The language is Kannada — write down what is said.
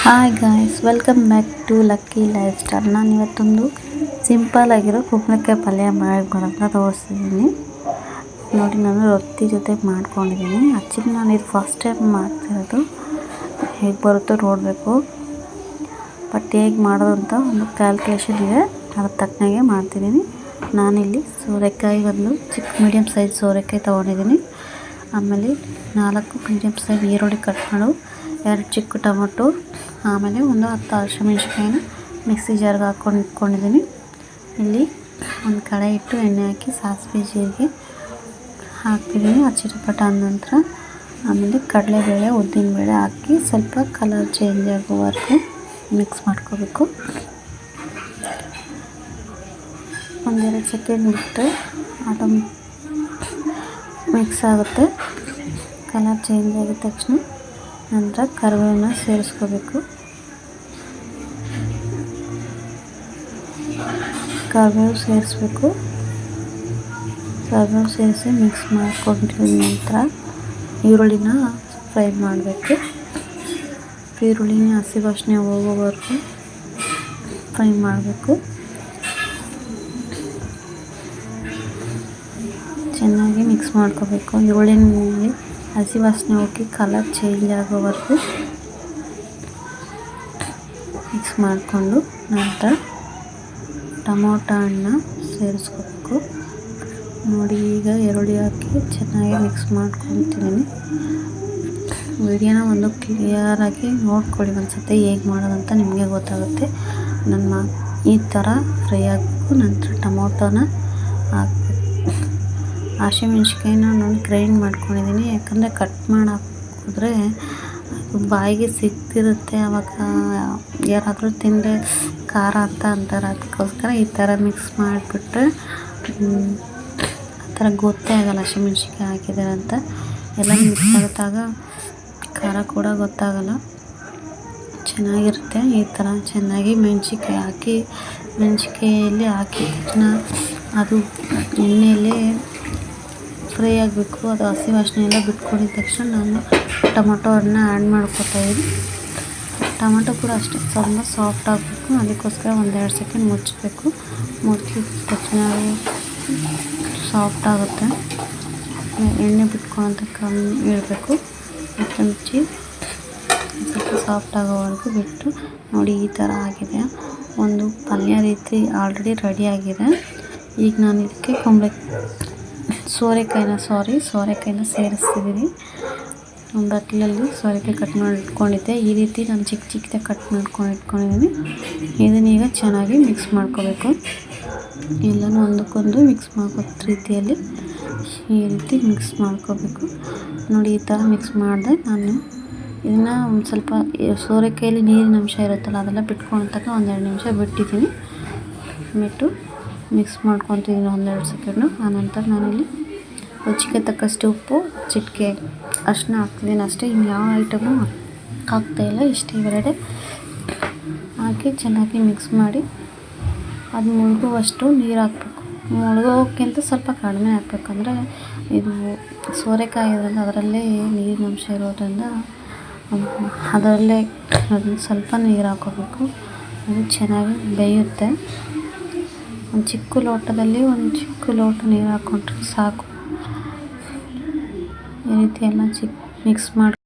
Hi guys, welcome back to lucky lifestyle. ನಾನು ಇವತ್ತೊಂದು ಸಿಂಪಲ್ ಆಗಿರೋ ಕುಂಬಳಕಾಯಿ ಪಲ್ಯ ಮಾಡೋದನ್ನ ತೋರಿಸ್ತಿದ್ದೀನಿ ನೋಡಿ. ನಾನು ರೊಟ್ಟಿ ಜೊತೆ ಮಾಡ್ಕೊಂಡಿದ್ದೀನಿ. ಆ್ಯಕ್ಚುಲಿ ನಾನು ಇದು ಫಸ್ಟ್ ಟೈಮ್ ಮಾಡ್ತಿರೋದು. ಹೇಗೆ ಬರುತ್ತೋ ನೋಡಬೇಕು, ಬಟ್ ಹೇಗೆ ಮಾಡೋದು ಅಂತ ಒಂದು ಕ್ಯಾಲ್ಕುಲೇಷನ್ ಇದೆ, ಅದಕ್ಕೆ ತಕ್ಕನಾಗೆ ಮಾಡ್ತಿದ್ದೀನಿ. ನಾನಿಲ್ಲಿ ಸೋರೆಕಾಯಿ ಒಂದು ಚಿಕ್ಕ ಮೀಡಿಯಮ್ ಸೈಜ್ ಸೋರೆಕಾಯಿ ತೊಗೊಂಡಿದ್ದೀನಿ. ಆಮೇಲೆ 4 ಮೀಡಿಯಮ್ ಸೈಜ್ ಈರುಳ್ಳಿ ಕಟ್ ಮಾಡು, 2 ಚಿಕ್ಕ ಟೊಮೊಟೊ, ಆಮೇಲೆ ಒಂದು 10 ಹಸಿಮೆಣ್ಸಿನ್ಕಾಯಿನ ಮಿಕ್ಸಿ ಜಾರ್ಗೆ ಹಾಕ್ಕೊಂಡು ಇಟ್ಕೊಂಡಿದ್ದೀನಿ. ಇಲ್ಲಿ ಒಂದು ಕಡಾಯಿ ಇಟ್ಟು ಎಣ್ಣೆ ಹಾಕಿ ಸಾಸಿವೆ ಜೀರಿಗೆ ಹಾಕ್ತಿದ್ದೀನಿ. ಚಿಟಪಟ ಅಂದ ನಂತರ ಆಮೇಲೆ ಕಡಲೆಬೇಳೆ ಉದ್ದಿನಬೇಳೆ ಹಾಕಿ ಸ್ವಲ್ಪ ಕಲರ್ ಚೇಂಜ್ ಆಗೋವರೆಗೂ ಮಿಕ್ಸ್ ಮಾಡ್ಕೋಬೇಕು. 1-2 ಸೆಕೆಂಡ್ ಬಿಟ್ಟು ಮಿಕ್ಸ್ ಆಗುತ್ತೆ. ಕಲರ್ ಚೇಂಜ್ ಆಗಿದ ತಕ್ಷಣ ನಂತರ ಕರಿಬೇವನ್ನ ಸೇರಿಸ್ಕೋಬೇಕು. ಕರಿಬೇವು ಸೇರಿಸಿ ಮಿಕ್ಸ್ ಮಾಡ್ಕೊಂಡಿದ ನಂತರ ಈರುಳ್ಳಿನ ಫ್ರೈ ಮಾಡಬೇಕು. ಈರುಳ್ಳಿನ ಹಸಿ ವಾಸನೆ ಹೋಗೋವರೆಗೂ ಫ್ರೈ ಮಾಡಬೇಕು. ಚೆನ್ನಾಗಿ ಮಿಕ್ಸ್ ಮಾಡ್ಕೋಬೇಕು. ಈರುಳ್ಳಿನಲ್ಲಿ ಹಸಿ ವಾಸನೆ ಹೋಗಿ ಕಲರ್ ಚೇಂಜ್ ಆಗೋವರೆಗೂ ಮಿಕ್ಸ್ ಮಾಡಿಕೊಂಡು ನಂತರ ಟೊಮೊಟೊ ಹಣ್ಣು ಸೇರಿಸ್ಕೋಬೇಕು. ನೋಡಿ, ಈಗ ಈರುಳ್ಳಿ ಹಾಕಿ ಚೆನ್ನಾಗಿ ಮಿಕ್ಸ್ ಮಾಡ್ಕೊತಿದ್ದೀನಿ. ವಿಡಿಯೋನ ಒಂದು ಕ್ಲಿಯರಾಗಿ ನೋಡ್ಕೊಳ್ಳಿ ಒಂದ್ಸತಿ ಹೇಗೆ ಮಾಡೋದಂತ ನಿಮಗೆ ಗೊತ್ತಾಗುತ್ತೆ. ಈ ಥರ ಫ್ರೈ ಆಗಬೇಕು. ನಂತರ ಟೊಮೊಟೊನ ಹಾಕಬೇಕು. ಹಸಿಮೆಣ್ಸಿನ್ಕಾಯಿನ ನಾನು ಗ್ರೈಂಡ್ ಮಾಡ್ಕೊಂಡಿದ್ದೀನಿ, ಯಾಕಂದರೆ ಕಟ್ ಮಾಡಿ ಹಾಕಿದ್ರೆ ಅದು ಬಾಯಿಗೆ ಸಿಗ್ತಿರುತ್ತೆ. ಆವಾಗ ಯಾರಾದರೂ ತಿಂದರೆ ಖಾರ ಅಂತ ಅಂತಾರೆ. ಅದಕ್ಕೋಸ್ಕರ ಈ ಥರ ಮಿಕ್ಸ್ ಮಾಡಿಬಿಟ್ರೆ ಆ ಥರ ಗೊತ್ತೇ ಆಗೋಲ್ಲ ಹಸಿಮೆಣ್ಸಿನ್ಕಾಯಿ ಹಾಕಿದ್ದಾರೆ ಅಂತ. ಎಲ್ಲ ಮಿಕ್ಸ್ ಆಗುತ್ತಾಗ ಖಾರ ಕೂಡ ಗೊತ್ತಾಗಲ್ಲ, ಚೆನ್ನಾಗಿರುತ್ತೆ. ಈ ಥರ ಚೆನ್ನಾಗಿ ಮೆಣಸಿನ್ಕಾಯಲ್ಲಿ ಹಾಕಿದ ತಕ್ಷಣ ಅದು ಎಣ್ಣೆಯಲ್ಲಿ ಫ್ರೈ ಆಗಬೇಕು. ಅದು ಹಸಿ ವಾಸನೆ ಎಲ್ಲ ಬಿಟ್ಕೊಂಡಿದ ತಕ್ಷಣ ನಾನು ಟೊಮೊಟೊ ಹಣ್ಣನ್ನ ಆ್ಯಡ್ ಮಾಡ್ಕೊತಾಯಿದ್ದೀನಿ. ಟೊಮೊಟೊ ಕೂಡ ಅಷ್ಟೇ ಸ್ವಲ್ಪ ಸಾಫ್ಟ್ ಆಗಬೇಕು. ಅದಕ್ಕೋಸ್ಕರ 1-2 ಸೆಕೆಂಡ್ ಮುಚ್ಚಬೇಕು. ಮುಚ್ಚಿದ ತಕ್ಷಣ ಸಾಫ್ಟ್ ಆಗುತ್ತೆ. ಎಣ್ಣೆ ಬಿಟ್ಕೊಳ್ಳೋಂತ ಇಡಬೇಕು. ಮತ್ತು ಮುಚ್ಚಿ ಸ್ವಲ್ಪ ಸಾಫ್ಟ್ ಆಗೋವರೆಗೂ ಬಿಟ್ಟು ನೋಡಿ, ಈ ಥರ ಆಗಿದೆ. ಒಂದು ಪಲ್ಯ ರೀತಿ ಆಲ್ರೆಡಿ ರೆಡಿ ಆಗಿದೆ. ಈಗ ನಾನು ಇದಕ್ಕೆ ಸೋರೆಕಾಯಿನ ಸೇರಿಸ್ತಿದ್ದೀನಿ. ಒಂದು ಬಟ್ಲಲ್ಲಿ ಸೋರೆಕಾಯಿ ಕಟ್ ಮಾಡಿ ಇಟ್ಕೊಂಡಿದ್ದೆ. ಈ ರೀತಿ ನಾನು ಚಿಕ್ಕದಾಗಿ ಕಟ್ ಮಾಡ್ಕೊಂಡು ಇಟ್ಕೊಂಡಿದ್ದೀನಿ. ಇದನ್ನೀಗ ಚೆನ್ನಾಗಿ ಮಿಕ್ಸ್ ಮಾಡ್ಕೋಬೇಕು. ಎಲ್ಲನೂ ಒಂದಕ್ಕೊಂದು ಮಿಕ್ಸ್ ಮಾಡೋ ರೀತಿಯಲ್ಲಿ ಈ ರೀತಿ ಮಿಕ್ಸ್ ಮಾಡ್ಕೋಬೇಕು. ನೋಡಿ, ಈ ಥರ ಮಿಕ್ಸ್ ಮಾಡಿದೆ. ನಾನು ಇದನ್ನು ಒಂದು ಸ್ವಲ್ಪ ಸೋರೆಕಾಯಲ್ಲಿ ನೀರಿನ ಅಂಶ ಇರುತ್ತಲ್ಲ, ಅದೆಲ್ಲ ಬಿಟ್ಕೊಳತಕ್ಕ 1-2 ನಿಮಿಷ ಬಿಟ್ಟಿದ್ದೀನಿ. ಬಿಟ್ಟು ಮಿಕ್ಸ್ ಮಾಡ್ಕೊತಿದ್ದೀನಿ 1-2 ಸೆಕೆಂಡು. ಆನಂತರ ನಾನಿಲ್ಲಿ ರುಚಿಗೆ ತಕ್ಕಷ್ಟು ಉಪ್ಪು, ಚಿಟಿಕೆ ಅರಿಶಿನ ಹಾಕ್ತಿದ್ದೀನಿ ಅಷ್ಟೇ. ಇನ್ಯಾವ ಐಟಮು ಹಾಕ್ತಾಯಿಲ್ಲ. ಇಷ್ಟೇ ಇವೆರಡೆ ಹಾಕಿ ಚೆನ್ನಾಗಿ ಮಿಕ್ಸ್ ಮಾಡಿ ಅದು ಮುಳುಗುವಷ್ಟು ನೀರು ಹಾಕ್ಬೇಕು. ಮುಳುಗೋಕ್ಕಿಂತ ಸ್ವಲ್ಪ ಕಡಿಮೆ ಹಾಕ್ಬೇಕಂದ್ರೆ ಇದು ಸೋರೆಕಾಯಿ ಇರೋದ್ರಿಂದ ಅದರಲ್ಲೇ ನೀರಿನ ಅಂಶ ಇರೋದ್ರಿಂದ ಅದರಲ್ಲೇ ಅದನ್ನು ಸ್ವಲ್ಪ ನೀರು ಹಾಕ್ಕೋಬೇಕು. ಅದು ಚೆನ್ನಾಗಿ ಬೇಯುತ್ತೆ. ಒಂದು ಚಿಕ್ಕ ಲೋಟದಲ್ಲಿ ಒಂದು ಚಿಕ್ಕ ಲೋಟ ನೀರು ಹಾಕ್ಕೊಂಡ್ರೆ ಸಾಕು. ಈ ರೀತಿ ಎಲ್ಲ ಮಿಕ್ಸ್ ಮಾಡಿ